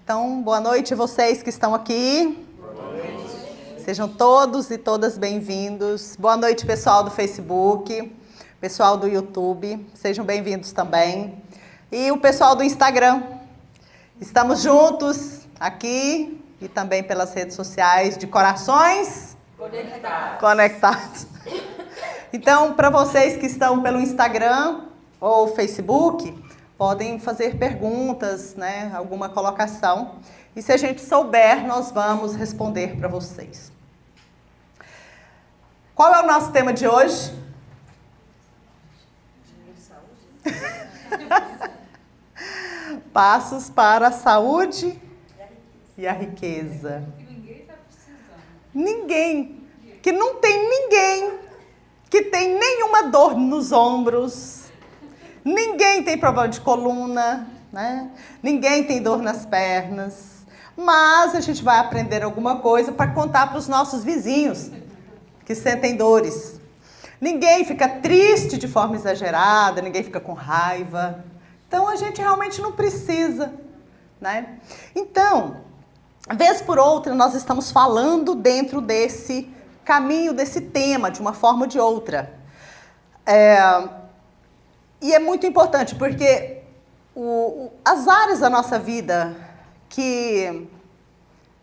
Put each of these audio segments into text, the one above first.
Então, boa noite a vocês que estão aqui. Boa noite. Sejam todos e todas bem-vindos. Boa noite, pessoal do Facebook, pessoal do YouTube, sejam bem-vindos também. E o pessoal do Instagram. Estamos juntos aqui e também pelas redes sociais de corações conectados. Então, para vocês que estão pelo Instagram ou Facebook, podem fazer perguntas, né, alguma colocação. E se a gente souber, nós vamos responder para vocês. Qual é o nosso tema de hoje? Dinheiro e saúde. Passos para a saúde e a riqueza. Ninguém está precisando. Ninguém. Que não tem ninguém que tem nenhuma dor nos ombros. Ninguém tem problema de coluna, né? Ninguém tem dor nas pernas. Mas a gente vai aprender alguma coisa para contar para os nossos vizinhos que sentem dores. Ninguém fica triste de forma exagerada, ninguém fica com raiva. Então a gente realmente não precisa, né? Então, vez por outra, nós estamos falando dentro desse caminho, desse tema, de uma forma ou de outra. E é muito importante, porque as áreas da nossa vida que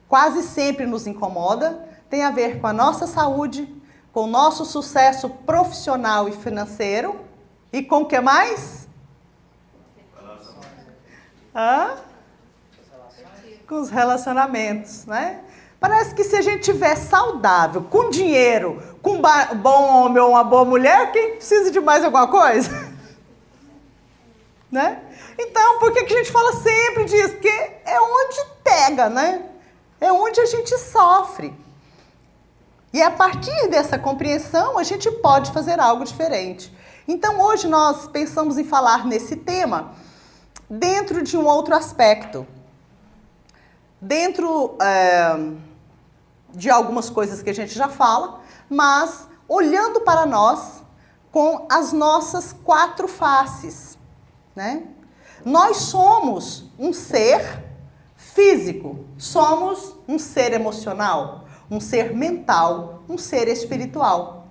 quase sempre nos incomoda tem a ver com a nossa saúde, com o nosso sucesso profissional e financeiro e com o que mais? Com os relacionamentos, né? Parece que se a gente tiver saudável, com dinheiro, com um bom homem ou uma boa mulher, quem precisa de mais alguma coisa? Né? Então, por que a gente fala sempre disso? Porque é onde pega, né? É onde a gente sofre. E a partir dessa compreensão, a gente pode fazer algo diferente. Então, hoje nós pensamos em falar nesse tema dentro de um outro aspecto. Dentro de algumas coisas que a gente já fala, mas olhando para nós com as nossas 4 faces. Né? Nós somos um ser físico, somos um ser emocional, um ser mental, um ser espiritual.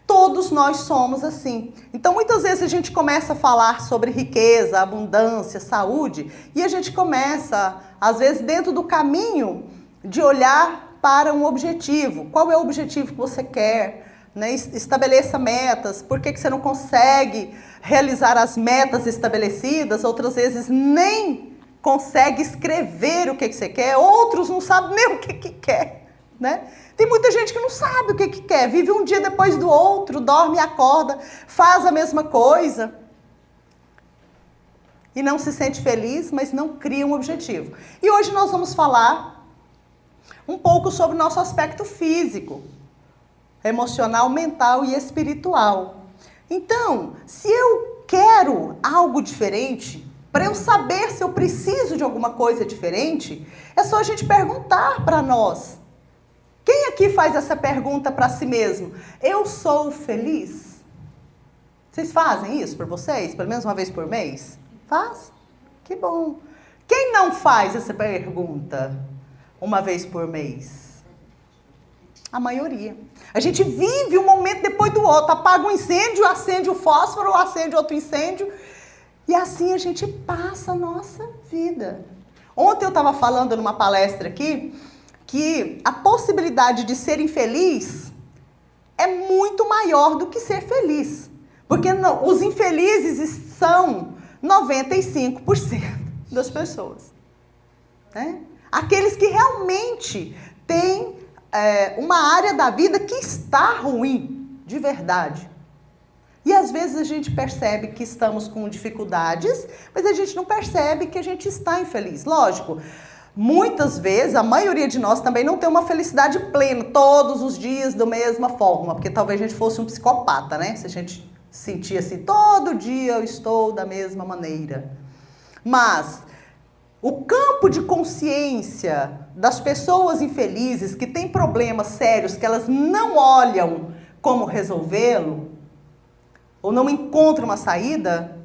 Todos nós somos assim. Então, muitas vezes a gente começa a falar sobre riqueza, abundância, saúde, e a gente começa, às vezes, dentro do caminho de olhar para um objetivo. Qual é o objetivo que você quer? Né? Estabeleça metas. Por que você não consegue realizar as metas estabelecidas? Outras vezes nem consegue escrever o que você quer. Outros não sabem nem o que quer. Né? Tem muita gente que não sabe o que quer. Vive um dia depois do outro, dorme e acorda, faz a mesma coisa. E não se sente feliz, mas não cria um objetivo. E hoje nós vamos falar um pouco sobre o nosso aspecto físico, emocional, mental e espiritual. Então, se eu quero algo diferente, para eu saber se eu preciso de alguma coisa diferente, é só a gente perguntar para nós. Quem aqui faz essa pergunta para si mesmo? Eu sou feliz? Vocês fazem isso por vocês? Pelo menos uma vez por mês? Faz? Que bom. Quem não faz essa pergunta uma vez por mês? A maioria. A gente vive um momento depois do outro. Apaga um incêndio, acende o fósforo, acende outro incêndio. E assim a gente passa a nossa vida. Ontem eu estava falando numa palestra aqui que a possibilidade de ser infeliz é muito maior do que ser feliz. Porque não, os infelizes são 95% das pessoas. Né? Aqueles que realmente têm uma área da vida que está ruim, de verdade. E às vezes a gente percebe que estamos com dificuldades, mas a gente não percebe que a gente está infeliz. Lógico, muitas vezes, a maioria de nós também não tem uma felicidade plena, todos os dias da mesma forma, porque talvez a gente fosse um psicopata, né? Se a gente sentir assim, todo dia eu estou da mesma maneira. Mas o campo de consciência das pessoas infelizes que têm problemas sérios que elas não olham como resolvê-lo, ou não encontram uma saída,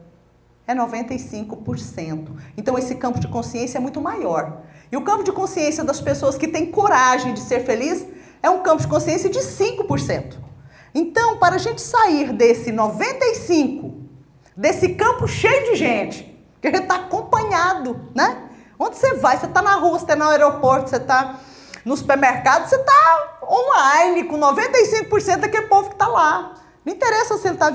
é 95%. Então esse campo de consciência é muito maior. E o campo de consciência das pessoas que têm coragem de ser feliz é um campo de consciência de 5%. Então, para a gente sair desse 95%, desse campo cheio de gente, que a gente está acompanhado, né? Onde você vai? Você está na rua, você está no aeroporto, você está no supermercado, você está online com 95% daquele povo que está lá. Não interessa se ele está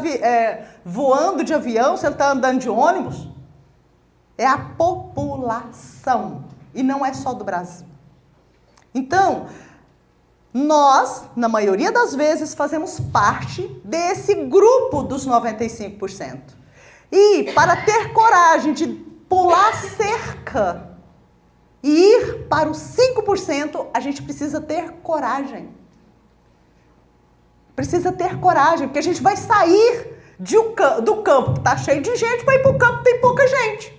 voando de avião, se ele está andando de ônibus. É a população. E não é só do Brasil. Então, nós, na maioria das vezes, fazemos parte desse grupo dos 95%. E para ter coragem de pular cerca e ir para os 5%, a gente precisa ter coragem. Precisa ter coragem, porque a gente vai sair do campo que está cheio de gente para ir para o campo que tem pouca gente.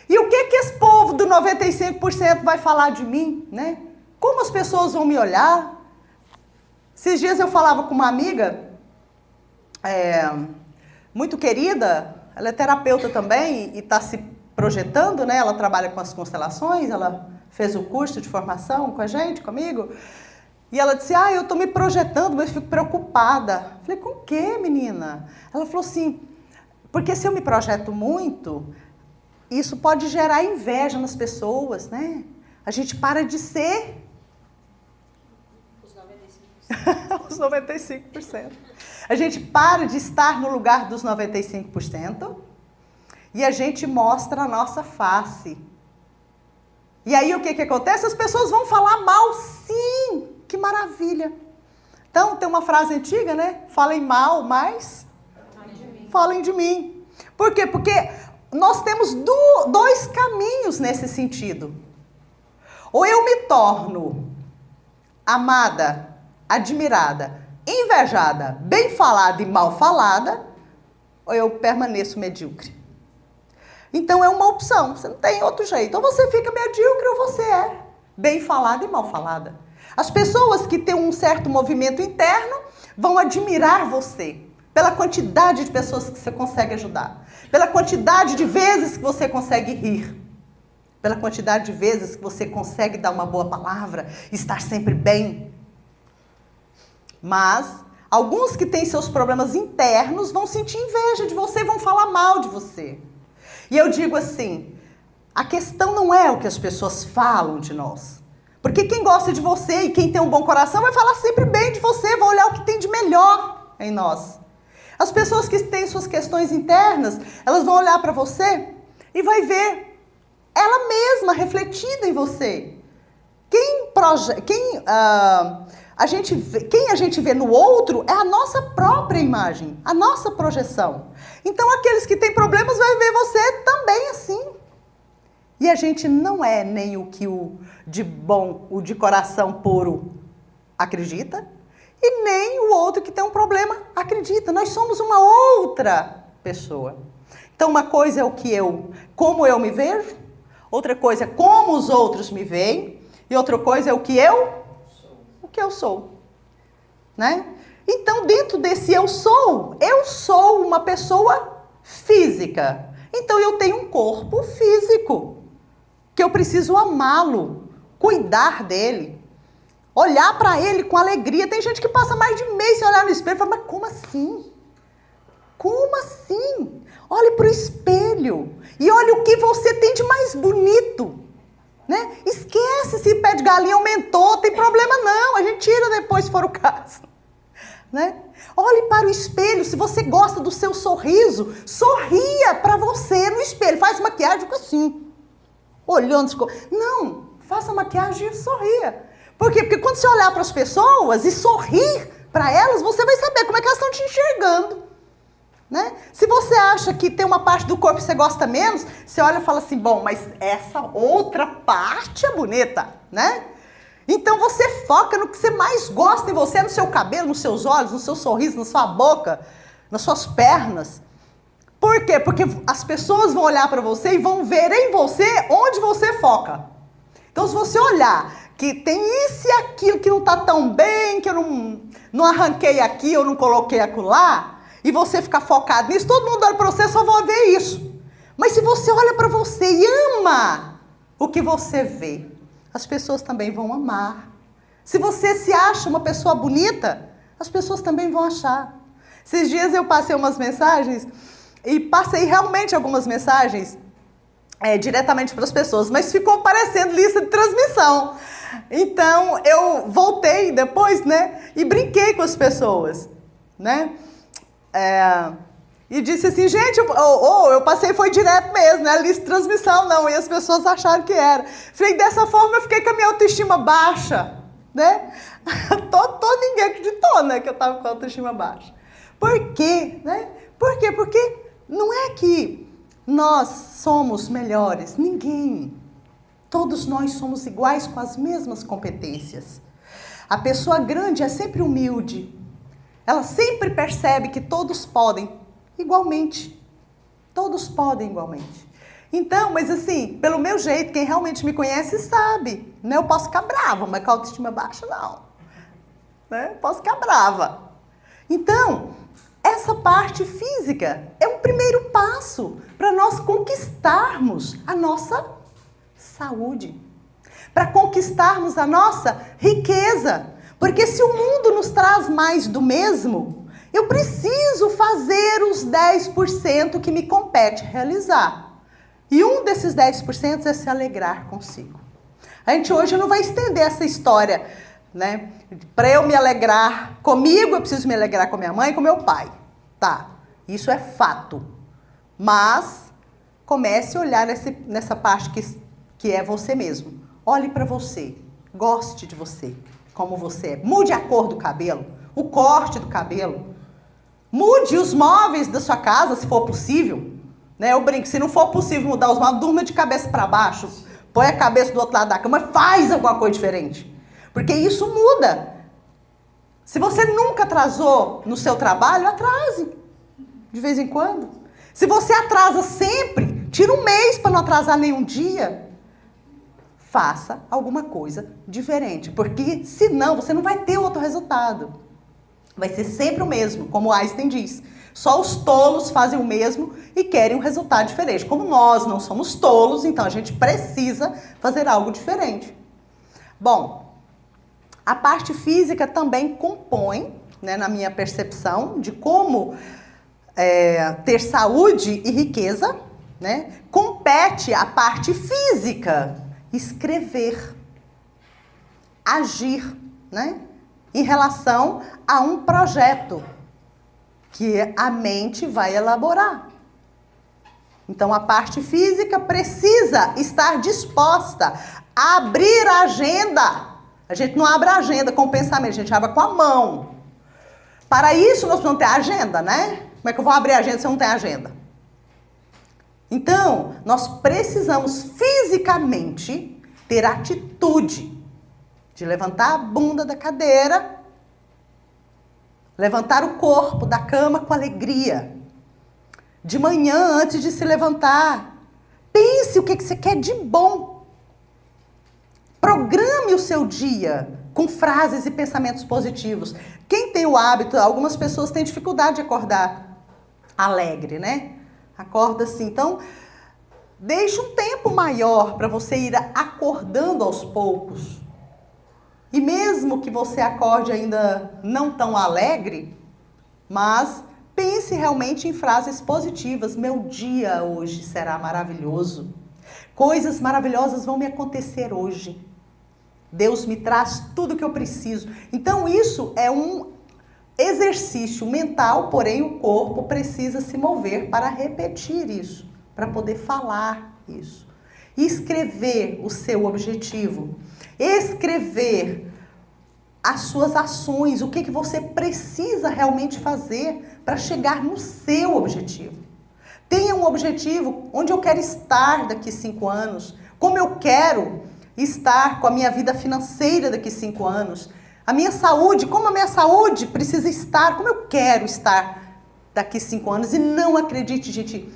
E o que esse povo do 95% vai falar de mim, né? Como as pessoas vão me olhar? Esses dias eu falava com uma amiga, muito querida, ela é terapeuta também e está se projetando, né? Ela trabalha com as constelações, ela fez o curso de formação com a gente, comigo. E ela disse, eu estou me projetando, mas fico preocupada. Falei, com o quê, menina? Ela falou assim, porque se eu me projeto muito, isso pode gerar inveja nas pessoas, né? A gente para de ser... Os 95%. A gente para de estar no lugar dos 95% e a gente mostra a nossa face. E aí o que acontece? As pessoas vão falar mal, sim! Que maravilha! Então, tem uma frase antiga, né? Falem mal, mas falem de mim. Por quê? Porque nós temos dois caminhos nesse sentido. Ou eu me torno amada, admirada, invejada, bem falada e mal falada, ou eu permaneço medíocre. Então é uma opção, você não tem outro jeito. Ou você fica medíocre ou você é bem falada e mal falada. As pessoas que têm um certo movimento interno vão admirar você pela quantidade de pessoas que você consegue ajudar, pela quantidade de vezes que você consegue rir, pela quantidade de vezes que você consegue dar uma boa palavra, estar sempre bem. Mas alguns que têm seus problemas internos vão sentir inveja de você, vão falar mal de você. E eu digo assim, a questão não é o que as pessoas falam de nós. Porque quem gosta de você e quem tem um bom coração vai falar sempre bem de você, vai olhar o que tem de melhor em nós. As pessoas que têm suas questões internas, elas vão olhar para você e vai ver ela mesma refletida em você. Quem a gente vê no outro é a nossa própria imagem, a nossa projeção. Então, aqueles que têm problemas vão ver você também assim. E a gente não é nem o que o de bom, o de coração puro acredita, e nem o outro que tem um problema acredita. Nós somos uma outra pessoa. Então, uma coisa é como eu me vejo, outra coisa é como os outros me veem, e outra coisa é o que eu sou, né? Então, dentro desse eu sou uma pessoa física. Então, eu tenho um corpo físico, que eu preciso amá-lo, cuidar dele, olhar para ele com alegria. Tem gente que passa mais de mês sem olhar no espelho e fala, mas como assim? Como assim? Olhe para o espelho e olhe o que você tem de mais bonito. Né? Esquece se pé de galinha aumentou, tem problema não, a gente tira depois se for o caso. Né? Olhe para o espelho, se você gosta do seu sorriso, sorria para você no espelho, faz maquiagem assim, olhando, não, faça maquiagem e sorria. Por quê? Porque quando você olhar para as pessoas e sorrir para elas, você vai saber como é que elas estão te enxergando. Né? Se você acha que tem uma parte do corpo que você gosta menos, você olha e fala assim, bom, mas essa outra parte é bonita, né? Então você foca no que você mais gosta em você, no seu cabelo, nos seus olhos, no seu sorriso, na sua boca, nas suas pernas. Por quê? Porque as pessoas vão olhar para você e vão ver em você onde você foca. Então se você olhar que tem isso e aquilo que não está tão bem, que eu não arranquei aqui, eu não coloquei acolá, e você ficar focado nisso, todo mundo olha para você, só vai ver isso. Mas se você olha para você e ama o que você vê, as pessoas também vão amar. Se você se acha uma pessoa bonita, as pessoas também vão achar. Esses dias eu passei umas mensagens e passei realmente algumas mensagens diretamente para as pessoas, mas ficou parecendo lista de transmissão. Então eu voltei depois, né, e brinquei com as pessoas, né? E disse assim, gente, eu passei, foi direto mesmo, né? Lista de transmissão, não. E as pessoas acharam que era. Falei, dessa forma eu fiquei com a minha autoestima baixa, né? Ninguém acreditou, né, que eu estava com a autoestima baixa. Por quê, né? Por quê? Porque não é que nós somos melhores, ninguém. Todos nós somos iguais com as mesmas competências. A pessoa grande é sempre humilde. Ela sempre percebe que todos podem igualmente. Todos podem igualmente. Então, mas assim, pelo meu jeito, quem realmente me conhece sabe. Né? Eu posso ficar brava, mas com a autoestima baixa, não. Né? Posso ficar brava. Então, essa parte física é um primeiro passo para nós conquistarmos a nossa saúde. Para conquistarmos a nossa riqueza. Porque se o mundo nos traz mais do mesmo, eu preciso fazer os 10% que me compete realizar. E um desses 10% é se alegrar consigo. A gente hoje não vai estender essa história, né? Para eu me alegrar comigo, eu preciso me alegrar com minha mãe e com meu pai. Tá, isso é fato. Mas comece a olhar nessa parte que é você mesmo. Olhe para você, goste de você, como você é. Mude a cor do cabelo, o corte do cabelo. Mude os móveis da sua casa, se for possível. Né? Eu brinco, se não for possível mudar os móveis, durma de cabeça para baixo. Põe a cabeça do outro lado da cama, faz alguma coisa diferente. Porque isso muda. Se você nunca atrasou no seu trabalho, atrase. De vez em quando. Se você atrasa sempre, tira um mês para não atrasar nenhum dia. Faça alguma coisa diferente. Porque senão você não vai ter outro resultado. Vai ser sempre o mesmo, como Einstein diz. Só os tolos fazem o mesmo e querem um resultado diferente. Como nós não somos tolos, então a gente precisa fazer algo diferente. Bom, a parte física também compõe, né, na minha percepção, de como ter saúde e riqueza, né, compete a parte física, escrever, agir, né, em relação a um projeto que a mente vai elaborar. Então, a parte física precisa estar disposta a abrir a agenda. A gente não abre a agenda com o pensamento, a gente abre com a mão. Para isso, nós precisamos ter agenda, né? Como é que eu vou abrir a agenda se eu não tenho agenda? Então, nós precisamos fisicamente ter atitude de levantar a bunda da cadeira, levantar o corpo da cama com alegria. De manhã, antes de se levantar, pense o que você quer de bom. Programe o seu dia com frases e pensamentos positivos. Quem tem o hábito, algumas pessoas têm dificuldade de acordar alegre, né? Acorda assim. Então, deixe um tempo maior para você ir acordando aos poucos. E mesmo que você acorde ainda não tão alegre, mas pense realmente em frases positivas. Meu dia hoje será maravilhoso. Coisas maravilhosas vão me acontecer hoje. Deus me traz tudo o que eu preciso. Então isso é um exercício mental, porém o corpo precisa se mover para repetir isso, para poder falar isso. Escrever o seu objetivo. Escrever as suas ações, o que você precisa realmente fazer para chegar no seu objetivo. Tenha um objetivo, onde eu quero estar daqui 5 anos, como eu quero estar com a minha vida financeira daqui 5 anos, a minha saúde, como a minha saúde precisa estar, como eu quero estar daqui 5 anos. E não acredite, gente,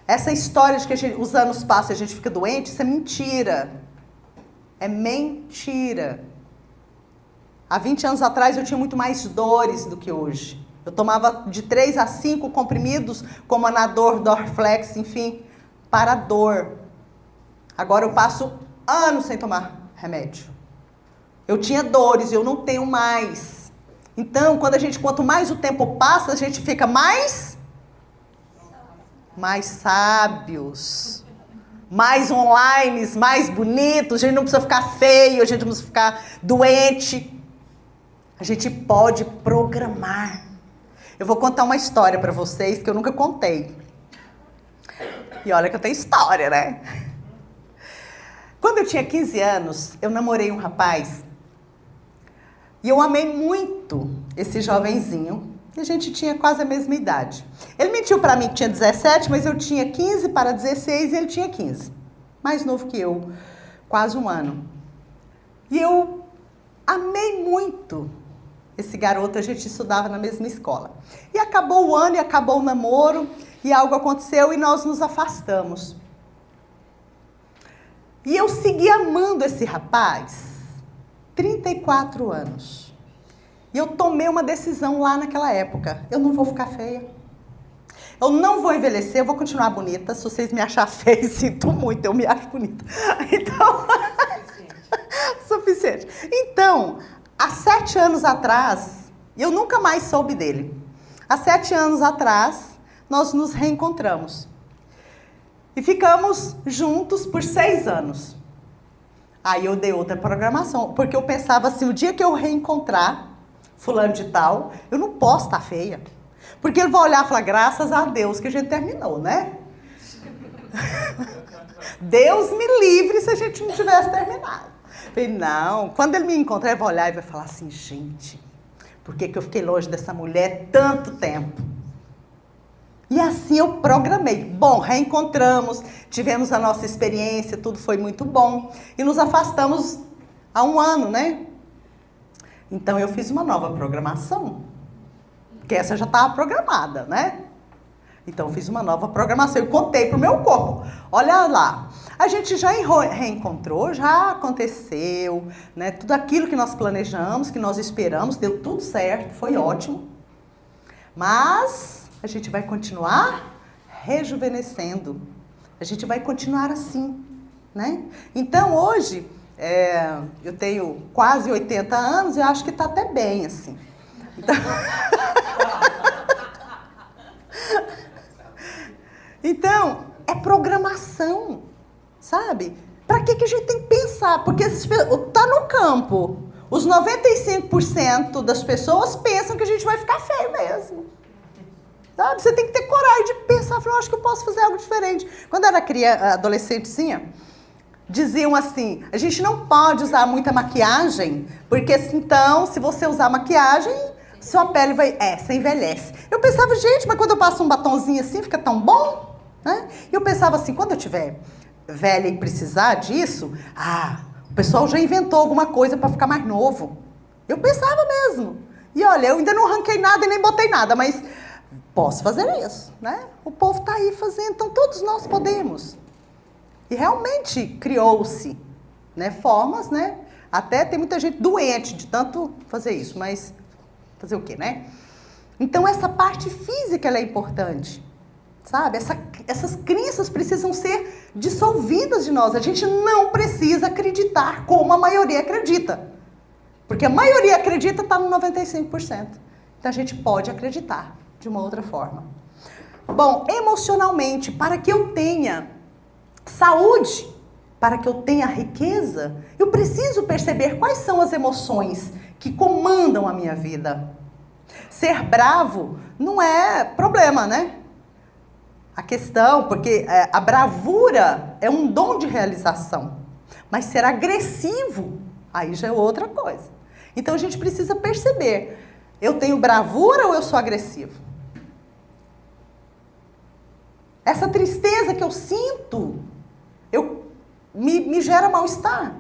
essa história de que os anos passam e a gente fica doente, isso é mentira. É mentira. Há 20 anos atrás eu tinha muito mais dores do que hoje. Eu tomava de 3 a 5 comprimidos, como Anador, Dorflex, enfim, para a dor. Agora eu passo anos sem tomar remédio. Eu tinha dores, eu não tenho mais. Então, quanto mais o tempo passa, a gente fica mais sábios, mais online, mais bonitos. A gente não precisa ficar feio, a gente não precisa ficar doente. A gente pode programar. Eu vou contar uma história para vocês que eu nunca contei. E olha que eu tenho história, né? Quando eu tinha 15 anos, eu namorei um rapaz. E eu amei muito esse jovenzinho. E a gente tinha quase a mesma idade. Ele mentiu para mim que tinha 17, mas eu tinha 15 para 16 e ele tinha 15. Mais novo que eu, quase um ano. E eu amei muito esse garoto, a gente estudava na mesma escola. E acabou o ano e acabou o namoro, e algo aconteceu e nós nos afastamos. E eu segui amando esse rapaz 34 anos. E eu tomei uma decisão lá naquela época. Eu não vou ficar feia. Eu não vou envelhecer, eu vou continuar bonita. Se vocês me acharem feia, sinto muito, eu me acho bonita. Então, suficiente. Então, há 7 anos atrás, eu nunca mais soube dele. Há 7 anos atrás, nós nos reencontramos. E ficamos juntos por 6 anos. Aí eu dei outra programação, porque eu pensava assim, o dia que eu reencontrar fulano de tal, eu não posso estar feia. Porque ele vai olhar e falar, graças a Deus que a gente terminou, né? Deus me livre se a gente não tivesse terminado. Falei, não, quando ele me encontrar, ele vai olhar e vai falar assim, gente, por que eu fiquei longe dessa mulher tanto tempo? E assim eu programei. Bom, reencontramos, tivemos a nossa experiência, tudo foi muito bom. E nos afastamos há 1 ano, né? Então eu fiz uma nova programação. Porque essa já estava programada, né? Então eu fiz uma nova programação. Eu contei pro meu corpo. Olha lá, a gente já reencontrou, já aconteceu, né? Tudo aquilo que nós planejamos, que nós esperamos, deu tudo certo, foi ótimo. Mas a gente vai continuar rejuvenescendo. A gente vai continuar assim, né? Então, hoje, eu tenho quase 80 anos e acho que está até bem, assim. Então, então é programação, sabe? Para que a gente tem que pensar? Porque está no campo. Os 95% das pessoas pensam que a gente vai ficar feio mesmo. Sabe? Você tem que ter coragem de pensar, falar, acho que eu posso fazer algo diferente. Quando eu era adolescentezinha, diziam assim, a gente não pode usar muita maquiagem, porque então, se você usar maquiagem, sua pele você envelhece. Eu pensava, gente, mas quando eu passo um batonzinho assim, fica tão bom, né? E eu pensava assim, quando eu tiver velha e precisar disso, o pessoal já inventou alguma coisa para ficar mais novo. Eu pensava mesmo. E olha, eu ainda não arranquei nada e nem botei nada, mas posso fazer isso, né? O povo está aí fazendo, então todos nós podemos. E realmente criou-se, né, formas, né? Até tem muita gente doente de tanto fazer isso, mas fazer o quê, né? Então essa parte física ela é importante, sabe? Essas crenças precisam ser dissolvidas de nós. A gente não precisa acreditar como a maioria acredita. Porque a maioria acredita está no 95%. Então a gente pode acreditar de uma outra forma. Bom, emocionalmente, para que eu tenha saúde, para que eu tenha riqueza, eu preciso perceber quais são as emoções que comandam a minha vida. Ser bravo não é problema, né? A questão, porque a bravura é um dom de realização, mas ser agressivo, aí já é outra coisa. Então a gente precisa perceber, eu tenho bravura ou eu sou agressivo? Essa tristeza que eu sinto, me gera mal-estar,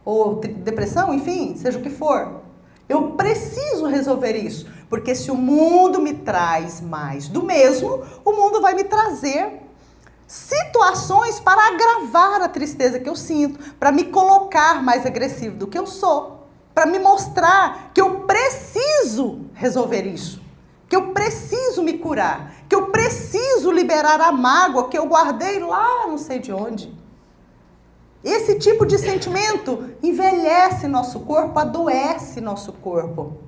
ou depressão, enfim, seja o que for. Eu preciso resolver isso, porque se o mundo me traz mais do mesmo, o mundo vai me trazer situações para agravar a tristeza que eu sinto, para me colocar mais agressivo do que eu sou, para me mostrar que eu preciso resolver isso, que eu preciso me curar, que eu preciso liberar a mágoa que eu guardei lá não sei de onde. Esse tipo de sentimento envelhece nosso corpo, adoece nosso corpo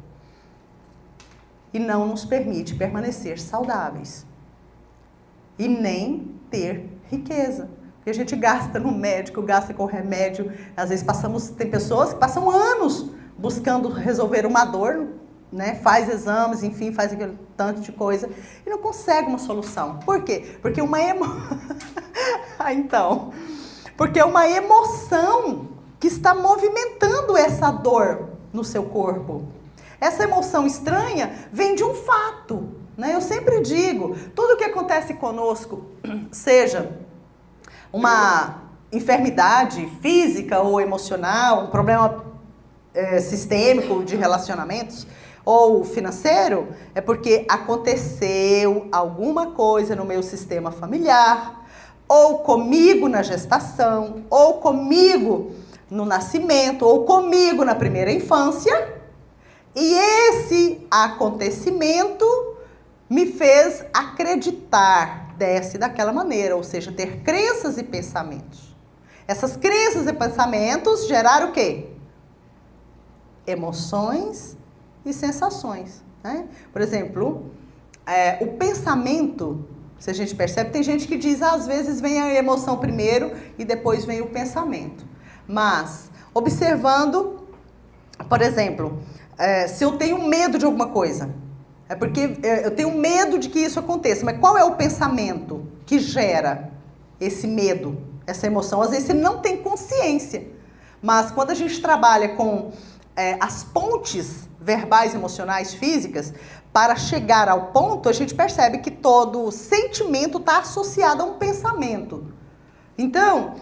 e não nos permite permanecer saudáveis e nem ter riqueza. Porque a gente gasta no médico, gasta com remédio, às vezes tem pessoas que passam anos buscando resolver uma dor, né? Faz exames, enfim, faz aquele tanto de coisa e não consegue uma solução. Por quê? Porque porque é uma emoção que está movimentando essa dor no seu corpo. Essa emoção estranha vem de um fato, né? Eu sempre digo, tudo que acontece conosco, seja uma enfermidade física ou emocional, um problema sistêmico de relacionamentos ou financeiro, é porque aconteceu alguma coisa no meu sistema familiar, ou comigo na gestação, ou comigo no nascimento, ou comigo na primeira infância, e esse acontecimento me fez acreditar dessa e daquela maneira, ou seja, ter crenças e pensamentos. Essas crenças e pensamentos geraram o quê? Emoções e sensações, né? Por exemplo, o pensamento, se a gente percebe, tem gente que diz, às vezes vem a emoção primeiro e depois vem o pensamento. Mas, observando, por exemplo, se eu tenho medo de alguma coisa, é porque eu tenho medo de que isso aconteça. Mas qual é o pensamento que gera esse medo, essa emoção? Às vezes você não tem consciência. Mas quando a gente trabalha com as pontes verbais, emocionais, físicas, para chegar ao ponto, a gente percebe que todo sentimento está associado a um pensamento. Então,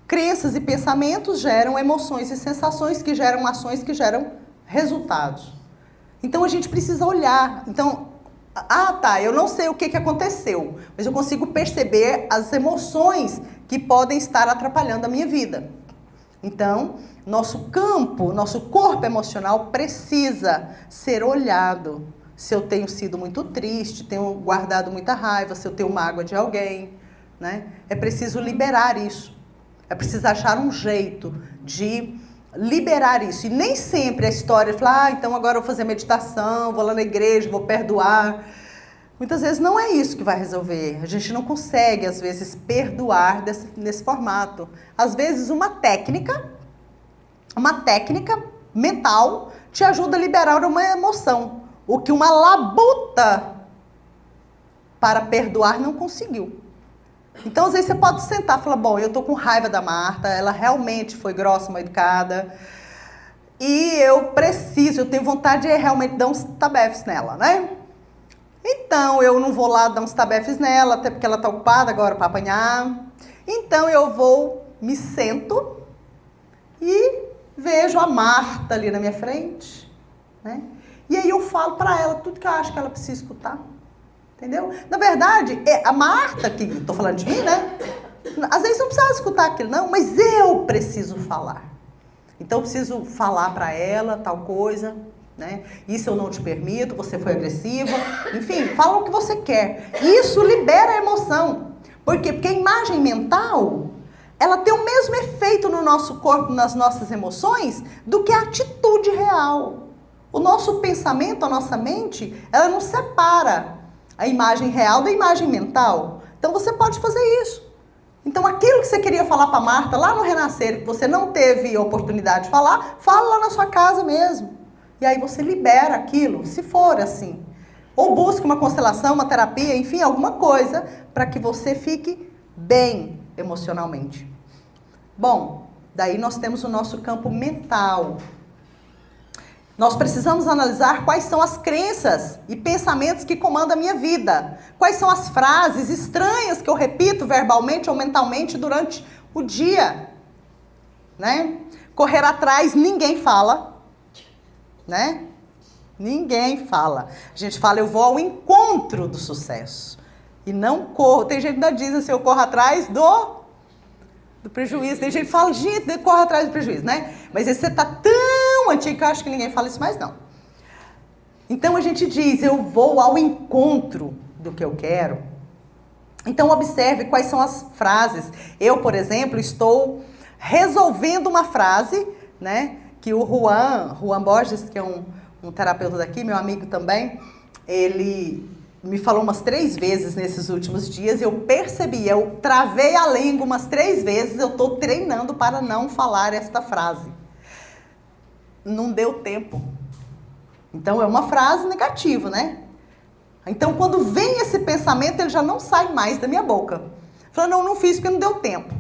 crenças e pensamentos geram emoções e sensações que geram ações que geram resultados. Então a gente precisa olhar. Então, eu não sei o que aconteceu, mas eu consigo perceber as emoções que podem estar atrapalhando a minha vida. Então, nosso corpo emocional precisa ser olhado. Se eu tenho sido muito triste, tenho guardado muita raiva, se eu tenho mágoa de alguém, né? É preciso liberar isso. É preciso achar um jeito de liberar isso. E nem sempre a história é falar, então agora eu vou fazer meditação, vou lá na igreja, vou perdoar. Muitas vezes não é isso que vai resolver. A gente não consegue, às vezes, perdoar nesse formato. Às vezes uma técnica mental te ajuda a liberar uma emoção. O que uma labuta para perdoar não conseguiu. Então, às vezes, você pode sentar e falar, bom, eu tô com raiva da Marta, ela realmente foi grossa, mal educada, e eu tenho vontade de realmente dar uns tabefes nela, né? Então, eu não vou lá dar uns tabefes nela, até porque ela tá ocupada agora para apanhar. Então, me sento e vejo a Marta ali na minha frente, né? E aí eu falo para ela tudo que eu acho que ela precisa escutar. Entendeu? Na verdade, a Marta, que estou falando de mim, né? Às vezes não precisava escutar aquilo, não, mas eu preciso falar. Então, eu preciso falar para ela tal coisa, né? Isso eu não te permito, você foi agressiva. Enfim, fala o que você quer. Isso libera a emoção. Por quê? Porque a imagem mental, ela tem o mesmo efeito no nosso corpo, nas nossas emoções, do que a atitude real. O nosso pensamento, a nossa mente, ela não separa a imagem real da imagem mental. Então você pode fazer isso. Então aquilo que você queria falar para Marta lá no Renascer, que você não teve oportunidade de falar, fala lá na sua casa mesmo. E aí você libera aquilo, se for assim. Ou busque uma constelação, uma terapia, enfim, alguma coisa para que você fique bem emocionalmente. Bom, daí nós temos o nosso campo mental. Nós precisamos analisar quais são as crenças e pensamentos que comandam a minha vida. Quais são as frases estranhas que eu repito verbalmente ou mentalmente durante o dia. Né? Correr atrás, ninguém fala. Né? Ninguém fala. A gente fala, eu vou ao encontro do sucesso. E não corro. Tem gente que ainda diz assim, eu corro atrás do prejuízo. Tem gente que fala, gente, corre atrás do prejuízo, né? Mas esse você tá tão antigo que eu acho que ninguém fala isso mais, não. Então a gente diz, eu vou ao encontro do que eu quero. Então observe quais são as frases. Eu, por exemplo, estou resolvendo uma frase, né? Que o Juan Borges, que é um terapeuta daqui, meu amigo também, ele me falou umas 3 vezes nesses últimos dias, eu percebi, eu travei a língua umas 3 vezes, eu estou treinando para não falar esta frase. Não deu tempo. Então é uma frase negativa, né? Então quando vem esse pensamento, ele já não sai mais da minha boca. Falando, não fiz porque não deu tempo.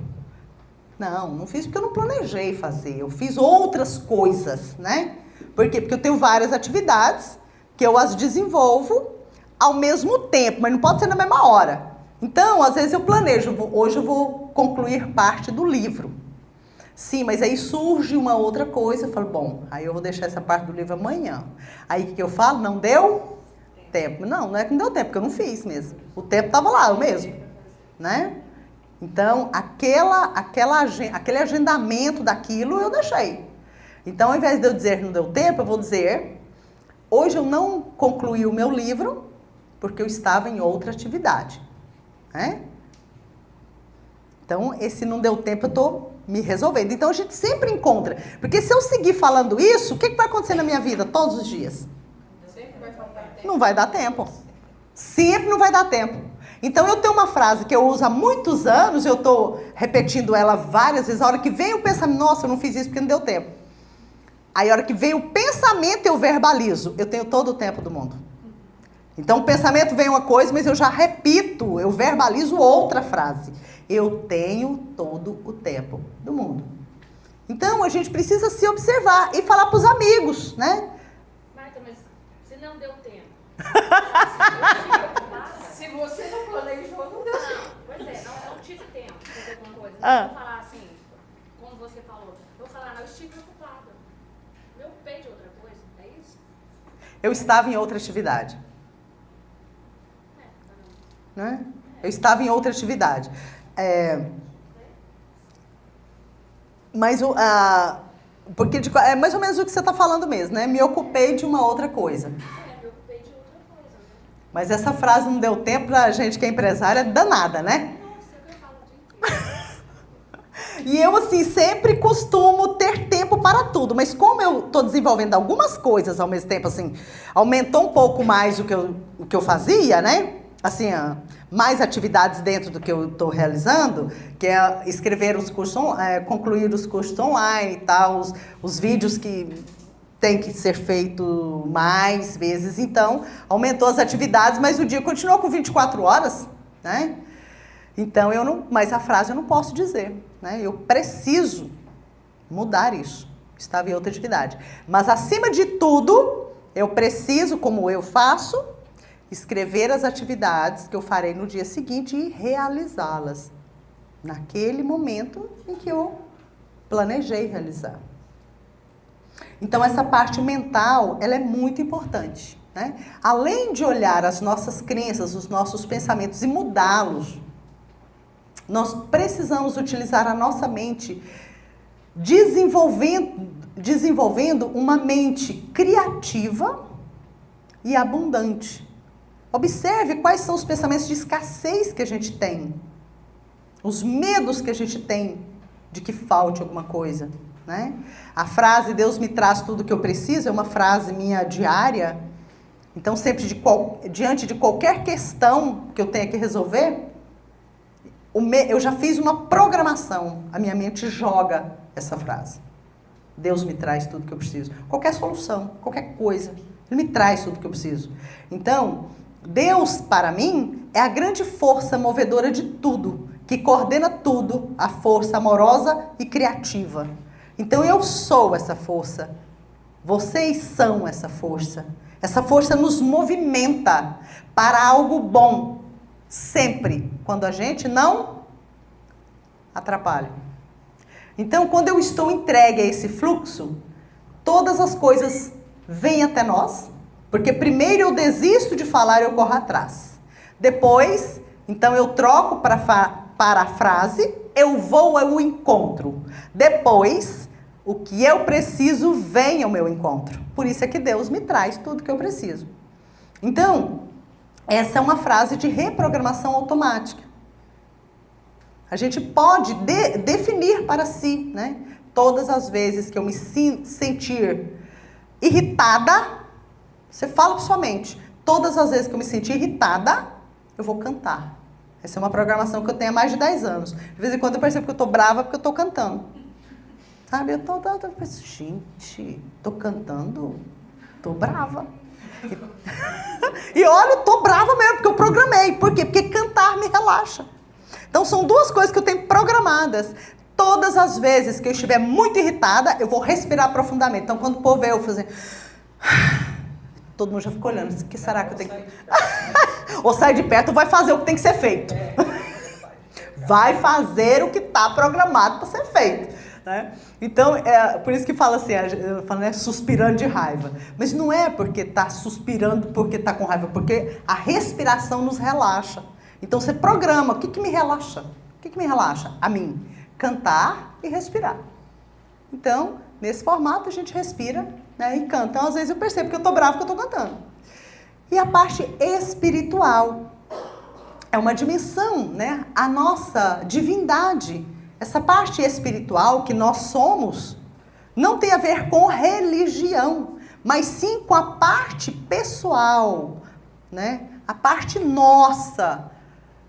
Não fiz porque eu não planejei fazer, eu fiz outras coisas, né? Por quê? Porque eu tenho várias atividades que eu as desenvolvo ao mesmo tempo, mas não pode ser na mesma hora. Então, às vezes eu planejo, hoje eu vou concluir parte do livro. Sim, mas aí surge uma outra coisa, eu falo, bom, aí eu vou deixar essa parte do livro amanhã. Aí o que eu falo? Não deu tempo. Não é que não deu tempo, porque eu não fiz mesmo. O tempo estava lá, eu mesmo, né? Então, aquele agendamento daquilo eu deixei. Então, ao invés de eu dizer não deu tempo, eu vou dizer, hoje eu não concluí o meu livro, porque eu estava em outra atividade, né? Então, esse não deu tempo, eu estou me resolvendo. Então, a gente sempre encontra. Porque se eu seguir falando isso, o que vai acontecer na minha vida todos os dias? Sempre vai faltar tempo. Não vai dar tempo. Sempre não vai dar tempo. Então, eu tenho uma frase que eu uso há muitos anos, eu estou repetindo ela várias vezes. A hora que vem o pensamento, nossa, eu não fiz isso porque não deu tempo. Aí, a hora que vem o pensamento, eu verbalizo. Eu tenho todo o tempo do mundo. Então, o pensamento vem uma coisa, mas eu já repito, eu verbalizo outra frase. Eu tenho todo o tempo do mundo. Então, a gente precisa se observar e falar para os amigos, né? Marta, mas se não deu tempo. Se você não planejou, não deu tempo. Pois é, não tive tempo de fazer alguma coisa. Ah. Eu vou falar assim, como você falou. Eu vou falar, não, eu estive preocupada. Me ocupei de outra coisa, é isso? Eu estava em outra atividade. Né? Eu estava em outra atividade. Mas porque é mais ou menos o que você está falando mesmo, né? Me ocupei de uma outra coisa. Me ocupei de outra coisa, né? Mas essa frase não deu tempo pra gente que é empresária, danada, né? Nossa, eu falo o dia inteiro. E eu, assim, sempre costumo ter tempo para tudo. Mas como eu estou desenvolvendo algumas coisas ao mesmo tempo, assim, aumentou um pouco mais o que eu fazia, né? Assim, mais atividades dentro do que eu estou realizando, que é escrever os cursos, concluir os cursos online e tal, os vídeos que tem que ser feito mais vezes. Então, aumentou as atividades, mas o dia continuou com 24 horas, né? Então, mas a frase eu não posso dizer, né? Eu preciso mudar isso. Estava em outra atividade. Mas, acima de tudo, eu preciso, como eu faço, escrever as atividades que eu farei no dia seguinte e realizá-las naquele momento em que eu planejei realizar. Então, essa parte mental, ela é muito importante, né? Além de olhar as nossas crenças, os nossos pensamentos e mudá-los, nós precisamos utilizar a nossa mente desenvolvendo uma mente criativa e abundante. Observe quais são os pensamentos de escassez que a gente tem, os medos que a gente tem de que falte alguma coisa, né? A frase "Deus me traz tudo o que eu preciso" é uma frase minha diária. Então, sempre diante de qualquer questão que eu tenha que resolver, eu já fiz uma programação. A minha mente joga essa frase. Deus me traz tudo o que eu preciso. Qualquer solução, qualquer coisa. Ele me traz tudo o que eu preciso. Então, Deus, para mim, é a grande força movedora de tudo, que coordena tudo, a força amorosa e criativa. Então, eu sou essa força. Vocês são essa força. Essa força nos movimenta para algo bom. Sempre, quando a gente não atrapalha. Então, quando eu estou entregue a esse fluxo, todas as coisas vêm até nós, porque primeiro eu desisto de falar e eu corro atrás. Depois, então eu troco para a frase, eu vou ao encontro. Depois, o que eu preciso vem ao meu encontro. Por isso é que Deus me traz tudo que eu preciso. Então, essa é uma frase de reprogramação automática. A gente pode definir para si, né? Todas as vezes que eu me sentir irritada, você fala para sua mente, todas as vezes que eu me sentir irritada, eu vou cantar. Essa é uma programação que eu tenho há mais de 10 anos. De vez em quando eu percebo que eu estou brava porque eu estou cantando. Sabe, eu penso, gente, estou cantando, estou brava. E olha, eu estou brava mesmo, porque eu programei. Por quê? Porque cantar me relaxa. Então são duas coisas que eu tenho programadas. Todas as vezes que eu estiver muito irritada, eu vou respirar profundamente. Então quando o povo vê eu fazer... Todo mundo já ficou olhando, o que será que eu tenho que... Ou sai de perto ou vai fazer o que tem que ser feito. Vai fazer o que está programado para ser feito. Né? Então, por isso que fala assim, eu falo, né, suspirando de raiva. Mas não é porque está suspirando porque está com raiva, porque a respiração nos relaxa. Então você programa, o que me relaxa? O que me relaxa? A mim, cantar e respirar. Então, nesse formato a gente respira, né, e canta. Então, às vezes eu percebo que eu estou bravo, que eu estou cantando. E a parte espiritual é uma dimensão, né, a nossa divindade. Essa parte espiritual que nós somos não tem a ver com religião, mas sim com a parte pessoal, né? A parte nossa,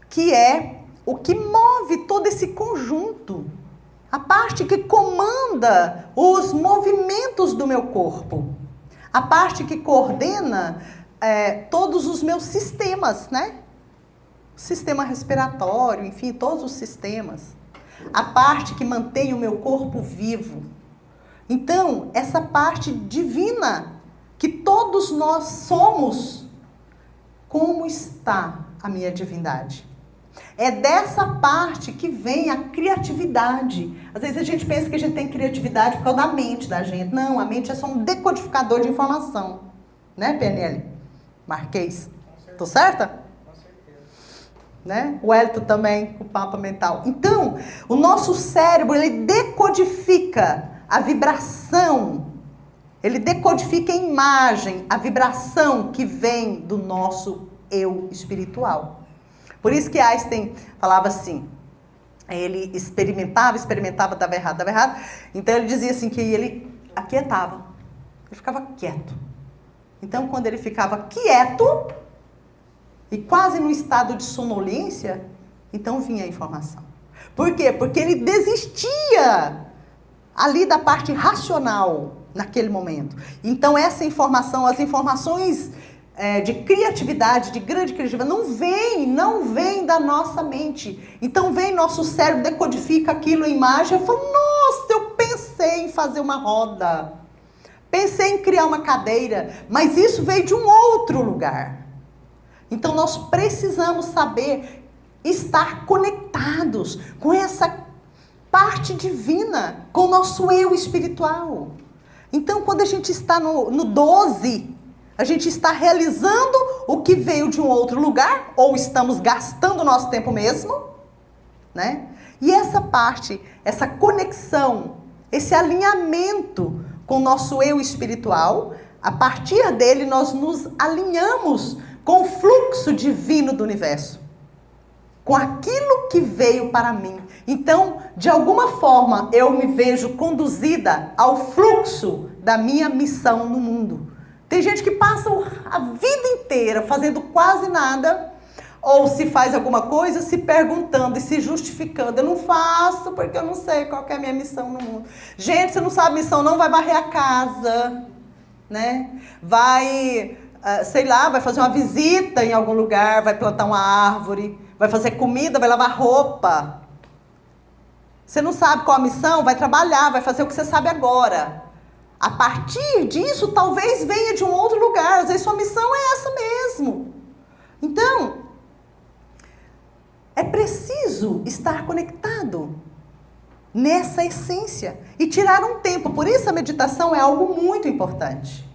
que é o que move todo esse conjunto. A parte que comanda os movimentos do meu corpo. A parte que coordena todos os meus sistemas, né? Sistema respiratório, enfim, todos os sistemas. A parte que mantém o meu corpo vivo. Então, essa parte divina que todos nós somos, como está a minha divindade? É dessa parte que vem a criatividade. Às vezes a gente pensa que a gente tem criatividade por causa da mente da gente. Não, a mente é só um decodificador de informação. Né, PNL? Marquês. Tô certa? Né? O Hélito também, o Papa Mental. Então, o nosso cérebro, ele decodifica a vibração, ele decodifica a imagem, a vibração que vem do nosso eu espiritual. Por isso que Einstein falava assim, ele experimentava, dava errado. Então ele dizia assim que ele aquietava, ele ficava quieto. Então quando ele ficava quieto, e quase no estado de sonolência, então vinha a informação. Por quê? Porque ele desistia ali da parte racional naquele momento. Então essa informação, as informações de criatividade, de grande criatividade, não vem da nossa mente. Então vem nosso cérebro, decodifica aquilo em imagem, e fala, nossa, eu pensei em fazer uma roda, pensei em criar uma cadeira, mas isso veio de um outro lugar. Então nós precisamos saber estar conectados com essa parte divina, com o nosso eu espiritual. Então quando a gente está no 12, a gente está realizando o que veio de um outro lugar, ou estamos gastando o nosso tempo mesmo, né? E essa parte, essa conexão, esse alinhamento com o nosso eu espiritual, a partir dele nós nos alinhamos com o fluxo divino do universo, com aquilo que veio para mim. Então, de alguma forma, eu me vejo conduzida ao fluxo da minha missão no mundo. Tem gente que passa a vida inteira fazendo quase nada, ou se faz alguma coisa, se perguntando e se justificando. Eu não faço porque eu não sei qual que é a minha missão no mundo. Gente, você não sabe a missão, não vai varrer a casa, né? Vai... sei lá, vai fazer uma visita em algum lugar, vai plantar uma árvore, vai fazer comida, vai lavar roupa. Você não sabe qual a missão, vai trabalhar, vai fazer o que você sabe agora. A partir disso, talvez venha de um outro lugar, às vezes sua missão é essa mesmo. Então, é preciso estar conectado nessa essência e tirar um tempo. Por isso a meditação é algo muito importante.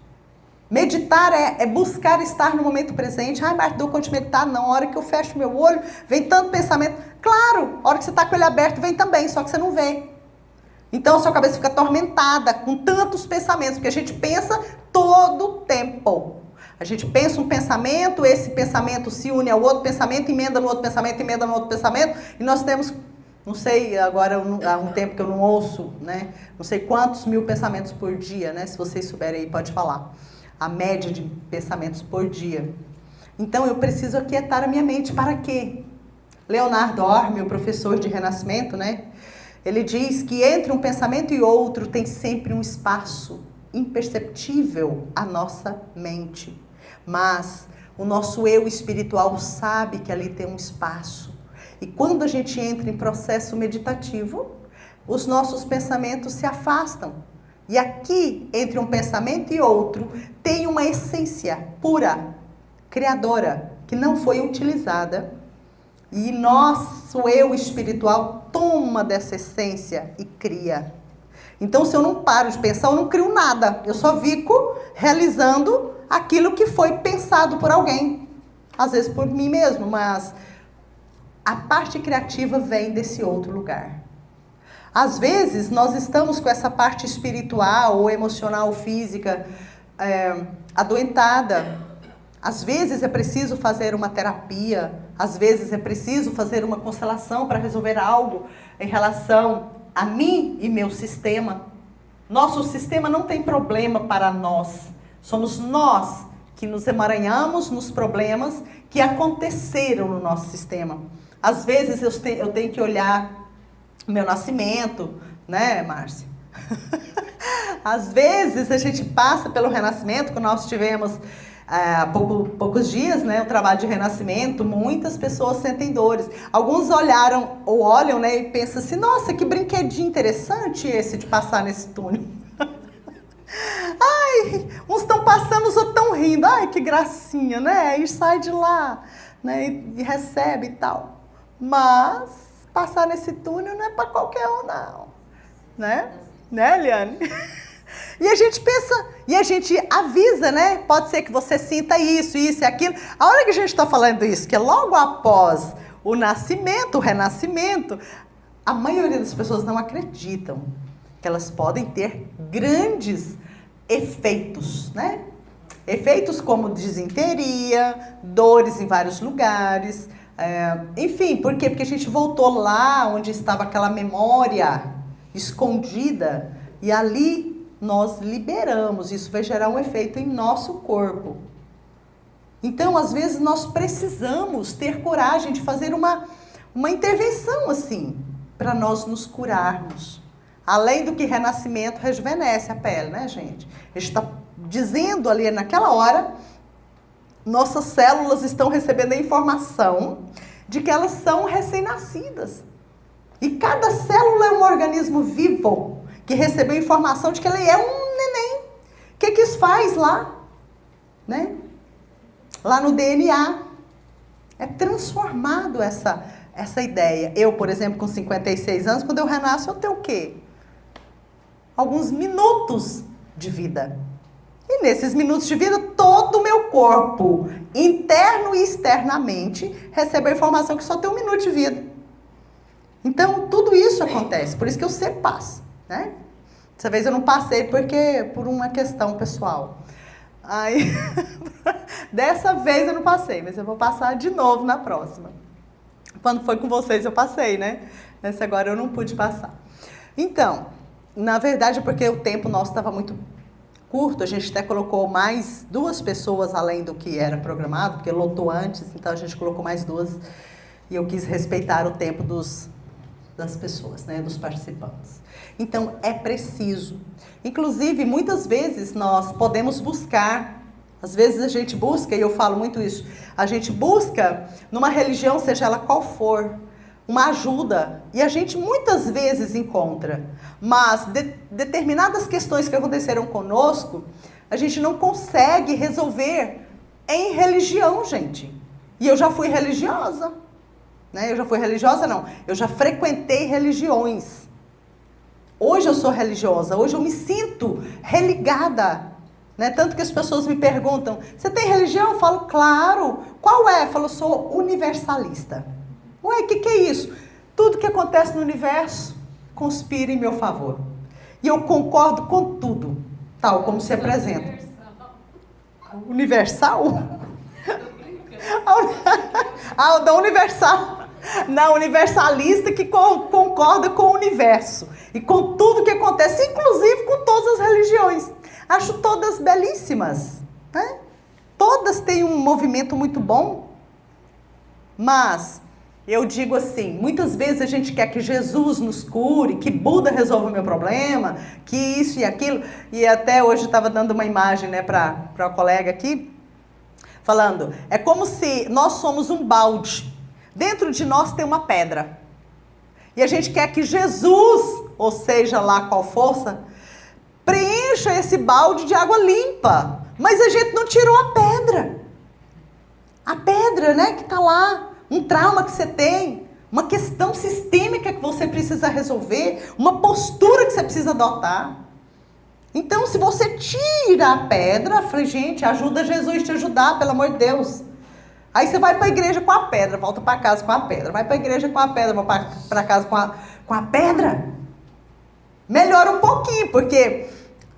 Meditar é buscar estar no momento presente. Ai, Marta, dou conta de meditar? Não, a hora que eu fecho meu olho, vem tanto pensamento. Claro, a hora que você está com ele aberto, vem também, só que você não vê. Então, a sua cabeça fica atormentada com tantos pensamentos, porque a gente pensa todo o tempo. A gente pensa um pensamento, esse pensamento se une ao outro pensamento, emenda no outro pensamento, emenda no outro pensamento, e nós temos Não sei, agora há um tempo que eu não ouço, né? Não sei quantos mil pensamentos por dia, né? Se vocês souberem aí, pode falar. A média de pensamentos por dia. Então, eu preciso aquietar a minha mente. Para quê? Leonardo Orme, o professor de Renascimento, né? Ele diz que entre um pensamento e outro tem sempre um espaço imperceptível à nossa mente. Mas o nosso eu espiritual sabe que ali tem um espaço. E quando a gente entra em processo meditativo, os nossos pensamentos se afastam. E aqui, entre um pensamento e outro, tem uma essência pura, criadora, que não foi utilizada. E nosso eu espiritual toma dessa essência e cria. Então, se eu não paro de pensar, eu não crio nada. Eu só fico realizando aquilo que foi pensado por alguém. Às vezes por mim mesmo, mas a parte criativa vem desse outro lugar. Às vezes, nós estamos com essa parte espiritual ou emocional, física, adoentada. Às vezes é preciso fazer uma terapia, às vezes é preciso fazer uma constelação para resolver algo em relação a mim e meu sistema. Nosso sistema não tem problema para nós. Somos nós que nos emaranhamos nos problemas que aconteceram no nosso sistema. Às vezes eu tenho que olhar o meu nascimento, né, Márcia? Às vezes a gente passa pelo renascimento, quando nós tivemos há poucos dias, né, o trabalho de renascimento, muitas pessoas sentem dores. Alguns olharam ou olham, né, e pensam assim, nossa, que brinquedinho interessante esse de passar nesse túnel. Ai, uns estão passando, os outros estão rindo. Ai, que gracinha, né? E sai de lá, né, e recebe e tal. Mas passar nesse túnel não é para qualquer um, não. Né, Eliane? E a gente pensa, e a gente avisa, né? Pode ser que você sinta isso e aquilo. A hora que a gente está falando isso, que é logo após o nascimento, o renascimento, a maioria das pessoas não acreditam que elas podem ter grandes efeitos, né? Efeitos como disenteria, dores em vários lugares, enfim, por quê? Porque a gente voltou lá onde estava aquela memória escondida e ali nós liberamos, isso vai gerar um efeito em nosso corpo. Então, às vezes, nós precisamos ter coragem de fazer uma intervenção assim, para nós nos curarmos. Além do que renascimento rejuvenesce a pele, né, gente? A gente está dizendo ali naquela hora, nossas células estão recebendo a informação de que elas são recém-nascidas. E cada célula é um organismo vivo, que recebeu informação de que ele é um neném. O que isso faz lá? Né? Lá no DNA. É transformado essa ideia. Eu, por exemplo, com 56 anos, quando eu renasço, eu tenho o quê? Alguns minutos de vida. E nesses minutos de vida, todo o meu corpo, interno e externamente, recebe a informação que só tem um minuto de vida. Então, tudo isso acontece. Por isso que eu sempre passo. Né? Dessa vez eu não passei por uma questão pessoal. Aí, dessa vez eu não passei, mas eu vou passar de novo na próxima. Quando foi com vocês eu passei, né? Nessa agora eu não pude passar. Então, na verdade é porque o tempo nosso estava muito curto, a gente até colocou mais 2 pessoas além do que era programado, porque lotou antes, então a gente colocou mais 2 e eu quis respeitar o tempo das pessoas, né, dos participantes. Então, é preciso. Inclusive, muitas vezes nós podemos buscar, às vezes a gente busca, e eu falo muito isso, a gente busca numa religião, seja ela qual for, uma ajuda, e a gente muitas vezes encontra, mas determinadas questões que aconteceram conosco, a gente não consegue resolver em religião, gente. E eu já fui religiosa. Né? Eu já fui religiosa, não. Eu já frequentei religiões. Hoje eu sou religiosa, hoje eu me sinto religada. Né? Tanto que as pessoas me perguntam, você tem religião? Eu falo, claro. Qual é? Eu falo, eu sou universalista. Ué, o que é isso? Tudo que acontece no universo conspira em meu favor. E eu concordo com tudo, tal como se apresenta. Universal? Ah, o da Universal. Não, universalista que concorda com o universo e com tudo que acontece, inclusive com todas as religiões. Acho todas belíssimas, né? Todas têm um movimento muito bom, mas eu digo assim, muitas vezes a gente quer que Jesus nos cure, que Buda resolva o meu problema, que isso e aquilo, e até hoje eu estava dando uma imagem, né, para uma colega aqui, falando, é como se nós somos um balde, dentro de nós tem uma pedra, e a gente quer que Jesus, ou seja lá qual força, preencha esse balde de água limpa, mas a gente não tirou a pedra, né, que está lá, um trauma que você tem, uma questão sistêmica que você precisa resolver, uma postura que você precisa adotar. Então, se você tira a pedra, falei, gente, ajuda Jesus te ajudar, pelo amor de Deus. Aí você vai para a igreja com a pedra, volta para casa com a pedra, vai para a igreja com a pedra, volta para casa com a pedra. Melhora um pouquinho, porque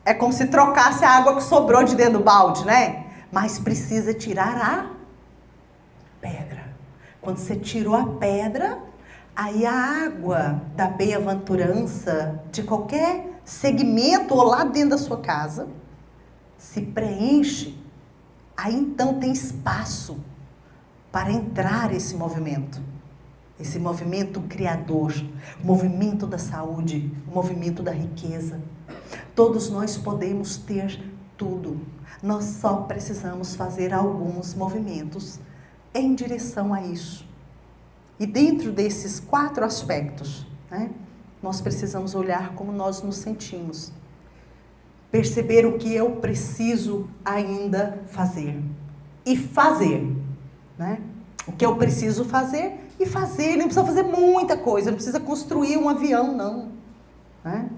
é como se trocasse a água que sobrou de dentro do balde, né? Mas precisa tirar a pedra. Quando você tirou a pedra, aí a água da bem-aventurança de qualquer segmento ou lá dentro da sua casa se preenche. Aí então tem espaço para entrar esse movimento criador, o movimento da saúde, o movimento da riqueza. Todos nós podemos ter tudo. Nós só precisamos fazer alguns movimentos em direção a isso. E dentro desses 4 aspectos, né, nós precisamos olhar como nós nos sentimos. Perceber o que eu preciso ainda fazer. E fazer. Né? O que eu preciso fazer e fazer. Não precisa fazer muita coisa, não precisa construir um avião, não. Né?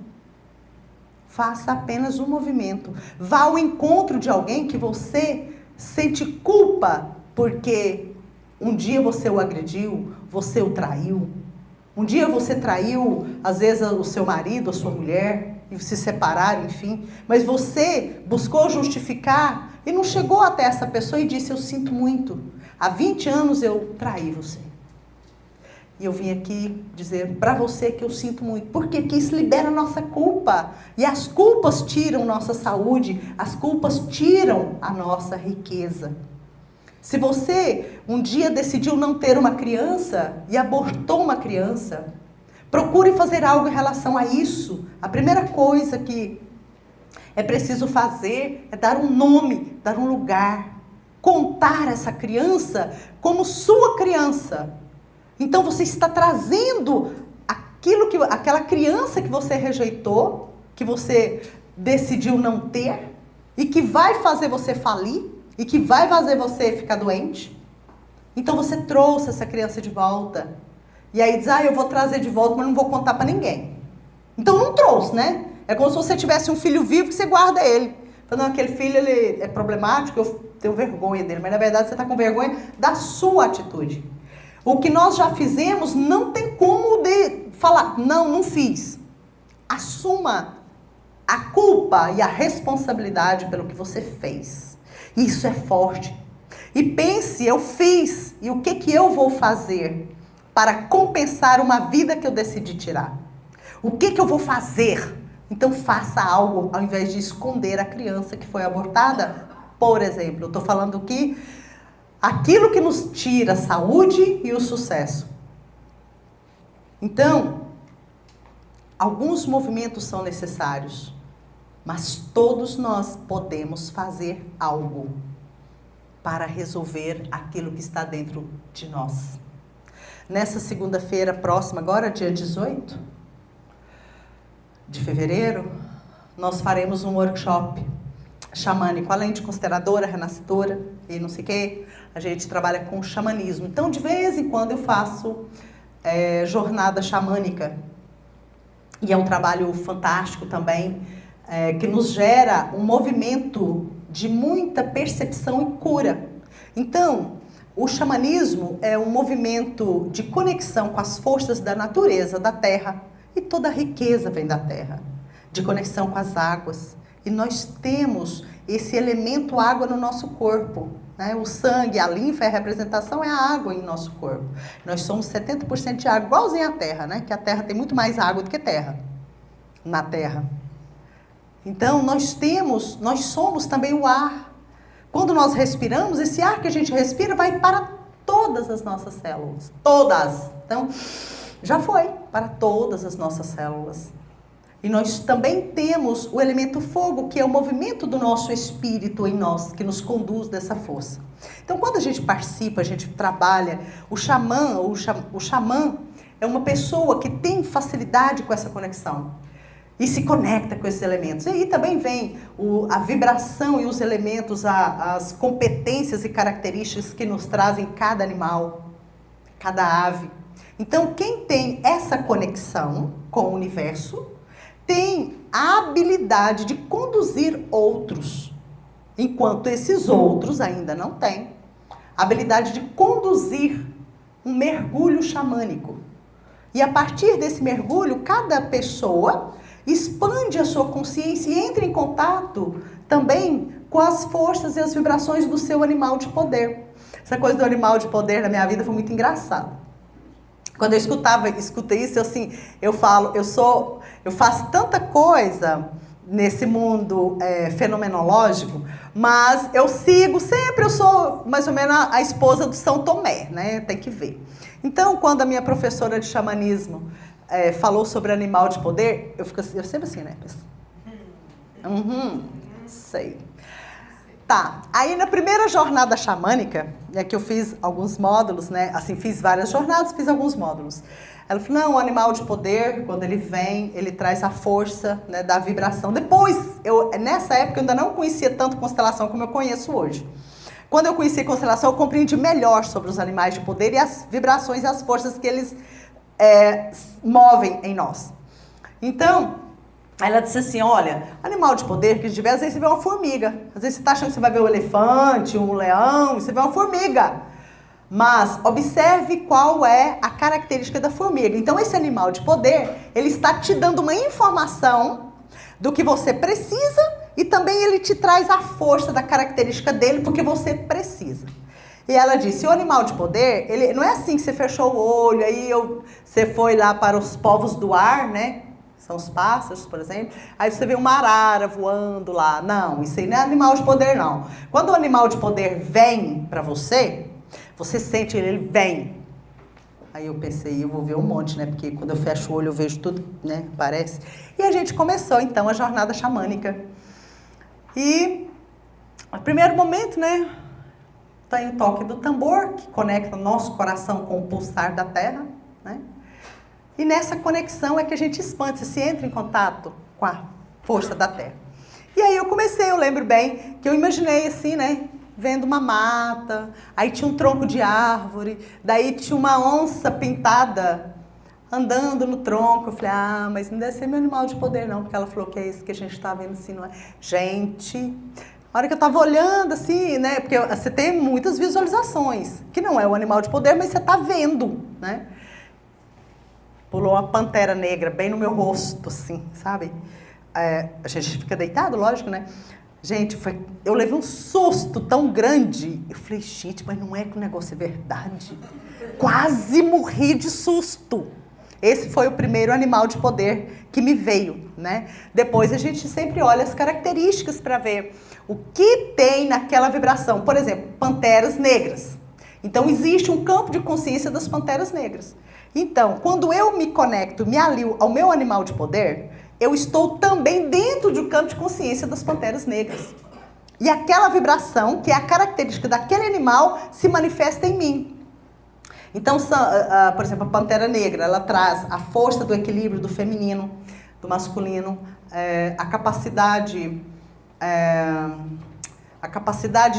Faça apenas um movimento. Vá ao encontro de alguém que você sente culpa porque um dia você o agrediu, você o traiu. Um dia você traiu, às vezes, o seu marido, a sua mulher, e se separaram, enfim. Mas você buscou justificar e não chegou até essa pessoa e disse, eu sinto muito. Há 20 anos eu traí você. E eu vim aqui dizer para você que eu sinto muito. Por quê? Porque isso libera a nossa culpa. E as culpas tiram nossa saúde, as culpas tiram a nossa riqueza. Se você um dia decidiu não ter uma criança e abortou uma criança, procure fazer algo em relação a isso. A primeira coisa que é preciso fazer é dar um nome, dar um lugar, contar essa criança como sua criança. Então você está trazendo aquela criança que você rejeitou, que você decidiu não ter e que vai fazer você falir. E que vai fazer você ficar doente. Então você trouxe essa criança de volta. E aí diz, eu vou trazer de volta, mas não vou contar para ninguém. Então não trouxe, né? É como se você tivesse um filho vivo que você guarda ele. Falando, aquele filho ele é problemático, eu tenho vergonha dele. Mas na verdade você está com vergonha da sua atitude. O que nós já fizemos não tem como falar, não fiz. Assuma a culpa e a responsabilidade pelo que você fez. Isso é forte. E pense, eu fiz, e o que eu vou fazer para compensar uma vida que eu decidi tirar? O que eu vou fazer? Então faça algo, ao invés de esconder a criança que foi abortada. Por exemplo, eu estou falando que aquilo que nos tira a saúde e o sucesso. Então, alguns movimentos são necessários. Mas todos nós podemos fazer algo para resolver aquilo que está dentro de nós. Nessa segunda-feira próxima, agora dia 18 de fevereiro, nós faremos um workshop xamânico, além de consteladora, renascedora e não sei o quê, a gente trabalha com xamanismo. Então, de vez em quando eu faço jornada xamânica. E é um trabalho fantástico também, que nos gera um movimento de muita percepção e cura. Então, o xamanismo é um movimento de conexão com as forças da natureza, da terra, e toda a riqueza vem da terra, de conexão com as águas. E nós temos esse elemento água no nosso corpo. né? O sangue, a linfa, a representação é a água em nosso corpo. Nós somos 70% de água, igualzinho à Terra, né? Que a Terra tem muito mais água do que terra, na Terra. Então, nós somos também o ar. Quando nós respiramos, esse ar que a gente respira vai para todas as nossas células. Todas. Então, já foi para todas as nossas células. E nós também temos o elemento fogo, que é o movimento do nosso espírito em nós, que nos conduz dessa força. Então, quando a gente participa, a gente trabalha, o xamã é uma pessoa que tem facilidade com essa conexão. E se conecta com esses elementos. E aí também vem a vibração e os elementos, as competências e características que nos trazem cada animal, cada ave. Então, quem tem essa conexão com o universo, tem a habilidade de conduzir outros, enquanto esses outros ainda não têm. A habilidade de conduzir um mergulho xamânico. E a partir desse mergulho, cada pessoa expande a sua consciência e entra em contato também com as forças e as vibrações do seu animal de poder. Essa coisa do animal de poder na minha vida foi muito engraçada. Quando eu escutei isso, eu faço tanta coisa nesse mundo fenomenológico, mas eu sou mais ou menos a esposa do São Tomé, né? Tem que ver. Então, quando a minha professora de xamanismo falou sobre animal de poder, eu sempre assim, né? Sei. Tá, aí na primeira jornada xamânica, que eu fiz alguns módulos, né? Assim, fiz várias jornadas, fiz alguns módulos. Ela falou, não, o animal de poder, quando ele vem, ele traz a força, né, da vibração. Depois, nessa época, eu ainda não conhecia tanto constelação como eu conheço hoje. Quando eu conheci constelação, eu compreendi melhor sobre os animais de poder e as vibrações e as forças que eles movem em nós. Então, ela disse assim, olha, animal de poder que a gente vê, às vezes você vê uma formiga. Às vezes você está achando que você vai ver um elefante, um leão, você vê uma formiga. Mas observe qual é a característica da formiga. Então, esse animal de poder, ele está te dando uma informação do que você precisa e também ele te traz a força da característica dele porque você precisa. E ela disse, o animal de poder, ele não é assim que você fechou o olho, aí você foi lá para os povos do ar, né? São os pássaros, por exemplo. Aí você vê uma arara voando lá. Não, isso aí não é animal de poder, não. Quando o animal de poder vem para você, você sente ele vem. Aí eu pensei, eu vou ver um monte, né? Porque quando eu fecho o olho eu vejo tudo, né? Parece. E a gente começou, então, a jornada xamânica. E, no primeiro momento, né? Tem o toque do tambor, que conecta o nosso coração com o pulsar da terra, né? E nessa conexão é que a gente expande, se entra em contato com a força da terra. E aí eu lembro bem, que eu imaginei assim, né? Vendo uma mata, aí tinha um tronco de árvore, daí tinha uma onça pintada andando no tronco. Eu falei, mas não deve ser meu animal de poder não, porque ela falou que é isso que a gente está vendo assim, não é? Gente, a hora que eu estava olhando assim, né? Porque você tem muitas visualizações, que não é o animal de poder, mas você está vendo, né? Pulou uma pantera negra bem no meu rosto, assim, sabe? A gente fica deitado, lógico, né? Gente, eu levei um susto tão grande. Eu falei, gente, mas não é que o negócio é verdade? Quase morri de susto. Esse foi o primeiro animal de poder que me veio, né? Depois a gente sempre olha as características para ver o que tem naquela vibração. Por exemplo, panteras negras. Então, existe um campo de consciência das panteras negras. Então, quando eu me conecto, me alio ao meu animal de poder, eu estou também dentro do campo de consciência das panteras negras. E aquela vibração, que é a característica daquele animal, se manifesta em mim. Então, por exemplo, a pantera negra, ela traz a força do equilíbrio do feminino, do masculino, a capacidade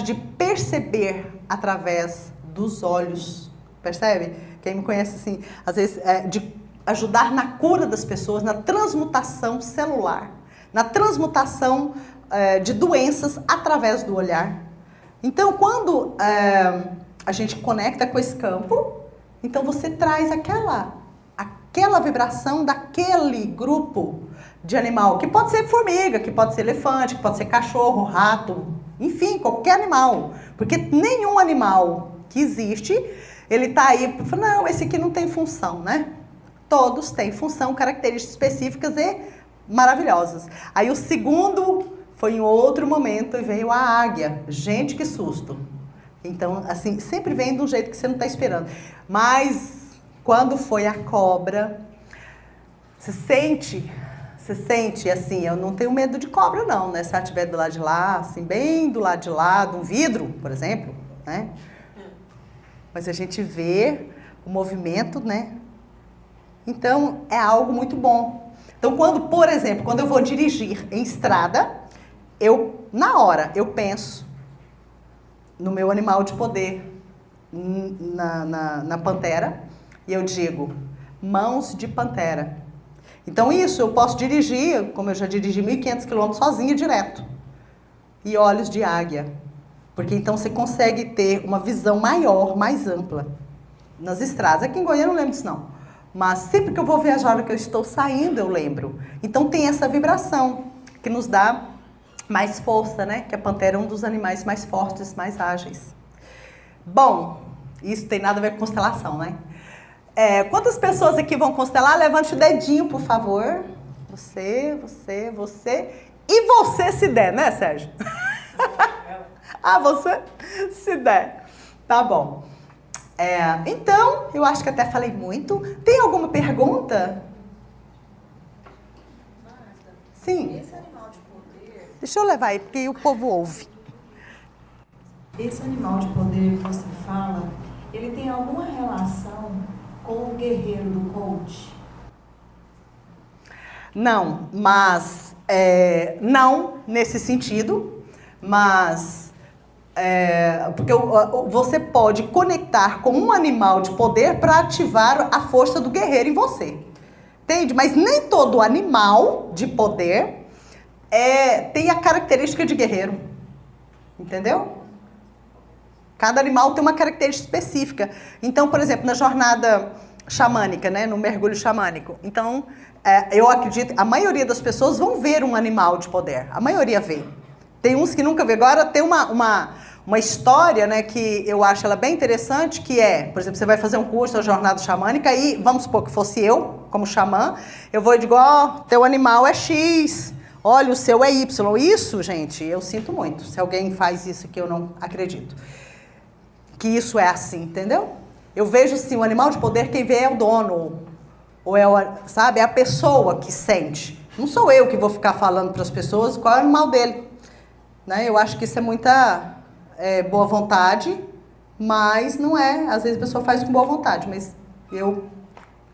de perceber através dos olhos, percebe? Quem me conhece assim, às vezes, de ajudar na cura das pessoas, na transmutação celular, na transmutação de doenças através do olhar. Então, quando a gente conecta com esse campo, então você traz aquela vibração daquele grupo de animal, que pode ser formiga, que pode ser elefante, que pode ser cachorro, rato, Enfim, qualquer animal. Porque nenhum animal que existe, ele tá aí, não, esse aqui não tem função, né? Todos têm função, características específicas e maravilhosas. Aí o segundo foi em outro momento e veio a águia. Gente, que susto. Então, assim, sempre vem de um jeito que você não está esperando. Mas, quando foi a cobra, você sente assim, eu não tenho medo de cobra não, né? Se ela estiver do lado de lá, assim, bem do lado de lá, de um vidro, por exemplo, né? Mas a gente vê o movimento, né? Então, é algo muito bom. Então, por exemplo, quando eu vou dirigir em estrada, na hora, eu penso no meu animal de poder, na pantera, e eu digo, mãos de pantera. Então isso, eu posso dirigir, como eu já dirigi 1.500 quilômetros sozinha direto, e olhos de águia, porque então você consegue ter uma visão maior, mais ampla, nas estradas. Aqui em Goiânia eu não lembro disso não, mas sempre que eu vou viajar, a hora que eu estou saindo, eu lembro. Então tem essa vibração, que nos dá mais força, né? Que a pantera é um dos animais mais fortes, mais ágeis. Bom, isso tem nada a ver com constelação, né? Quantas pessoas aqui vão constelar? Levante o dedinho, por favor. Você. E você se der, né, Sérgio? Ah, você se der. Tá bom. Então, eu acho que até falei muito. Tem alguma pergunta? Sim. Esse animal de poder... Deixa eu levar aí, porque o povo ouve. Esse animal de poder que você fala, ele tem alguma relação com o guerreiro do coach? Não, mas... não nesse sentido, mas... porque você pode conectar com um animal de poder para ativar a força do guerreiro em você. Entende? Mas nem todo animal de poder tem a característica de guerreiro. Entendeu? Cada animal tem uma característica específica. Então, por exemplo, na jornada xamânica, né, no mergulho xamânico. Então, eu acredito, a maioria das pessoas vão ver um animal de poder. A maioria vê. Tem uns que nunca vê. Agora, tem uma história, né, que eu acho ela bem interessante, que por exemplo, você vai fazer um curso, a jornada xamânica, e vamos supor que fosse eu, como xamã, eu vou e digo, teu animal é X, olha, o seu é Y. Isso, gente, eu sinto muito. Se alguém faz isso que eu não acredito. Que isso é assim, entendeu? Eu vejo, sim, o animal de poder, quem vê é o dono, ou sabe, é a pessoa que sente. Não sou eu que vou ficar falando para as pessoas qual é o animal dele. Né? Eu acho que isso é muita boa vontade, mas não é. Às vezes a pessoa faz com boa vontade, mas eu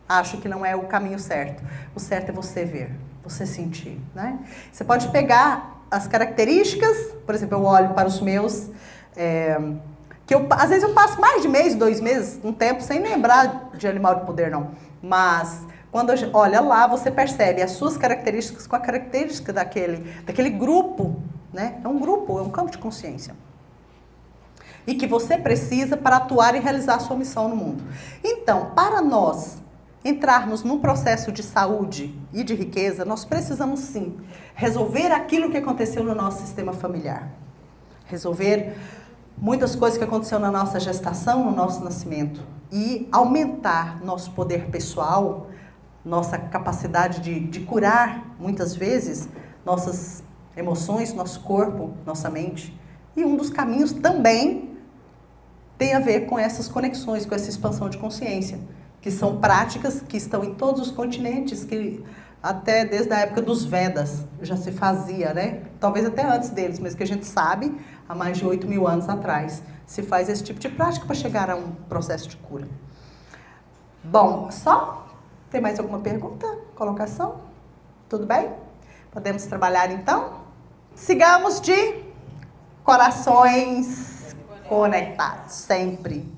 acho que não é o caminho certo. O certo é você ver, você sentir. Né? Você pode pegar as características, por exemplo, eu olho para os meus... às vezes eu passo mais de mês, 2 meses, um tempo, sem lembrar de animal de poder, não. Mas, quando olha lá, você percebe as suas características com a característica daquele grupo, né? É um grupo, é um campo de consciência. E que você precisa para atuar e realizar a sua missão no mundo. Então, para nós entrarmos num processo de saúde e de riqueza, nós precisamos, sim, resolver aquilo que aconteceu no nosso sistema familiar. Resolver muitas coisas que aconteceram na nossa gestação, no nosso nascimento. E aumentar nosso poder pessoal, nossa capacidade de curar, muitas vezes, nossas emoções, nosso corpo, nossa mente. E um dos caminhos também tem a ver com essas conexões, com essa expansão de consciência, que são práticas que estão em todos os continentes, que até desde a época dos Vedas já se fazia, né? Talvez até antes deles, mas que a gente sabe, há mais de 8.000 anos atrás, se faz esse tipo de prática para chegar a um processo de cura. Bom, tem mais alguma pergunta? Colocação? Tudo bem? Podemos trabalhar então? Sigamos de corações conectados, sempre.